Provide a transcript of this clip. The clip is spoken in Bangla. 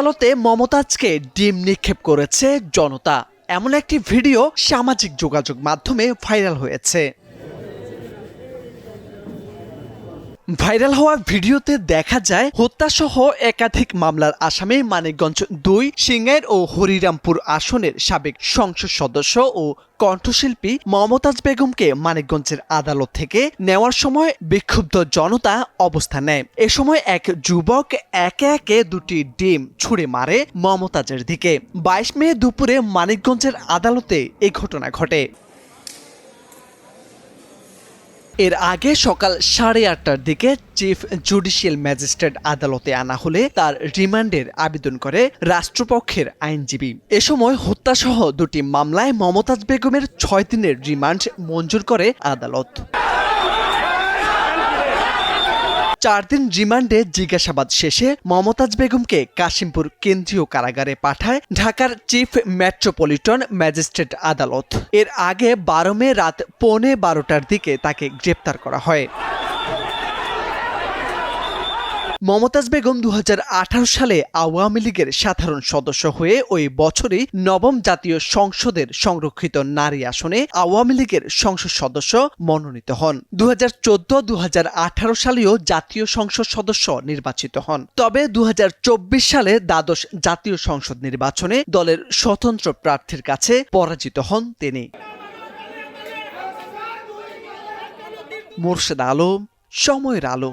আদালতে মমতাজকে ডিম নিক্ষেপ করেছে জনতা, এমন একটি ভিডিও সামাজিক যোগাযোগ মাধ্যমে ভাইরাল হয়েছে। ভাইরাল হওয়া ভিডিওতে দেখা যায় হত্যাসহ একাধিক মামলার আসামি মানিকগঞ্জ ২, সিংগাইর ও হরিরামপুর আসনের সাবেক সংসদ সদস্য ও কণ্ঠশিল্পী মমতাজ বেগমকে মানিকগঞ্জের আদালত থেকে নেওয়ার সময় বিক্ষুব্ধ জনতা অবস্থান নেয়। এ সময় এক যুবক একে একে দুটি ডিম ছুঁড়ে মারে মমতাজের দিকে। ২২ মে দুপুরে মানিকগঞ্জের আদালতে এই ঘটনা ঘটে। এর আগে সকাল 8:30টার দিকে চিফ জুডিশিয়াল ম্যাজিস্ট্রেট আদালতে আনা হলে তার রিমান্ডের আবেদন করে রাষ্ট্রপক্ষের আইনজীবী। এ সময় হত্যাসহ দুটি মামলায় মমতাজ বেগমের 6 দিনের রিমান্ড মঞ্জুর করে আদালত। 4 দিন রিমান্ডে জিজ্ঞাসাবাদ শেষে মমতাজ বেগমকে কাশিমপুর কেন্দ্রীয় কারাগারে পাঠায় ঢাকার চিফ মেট্রোপলিটন ম্যাজিস্ট্রেট আদালত। এর আগে 12 মে রাত 11:15টার দিকে তাকে গ্রেপ্তার করা হয়। মমতাজ বেগম 2018 সালে আওয়ামী লীগের সাধারণ সদস্য হয়ে ওই বছরই নবম জাতীয় সংসদের সংরক্ষিত নারী আসনে আওয়ামী লীগের সংসদ সদস্য মনোনীত হন। 2014-2018 সালেও জাতীয় সংসদ সদস্য নির্বাচিত হন। তবে 2024 সালে দ্বাদশ জাতীয় সংসদ নির্বাচনে দলের স্বতন্ত্র প্রার্থীর কাছে পরাজিত হন তিনি। মোর্শেদ আলম, সময়ের আলো।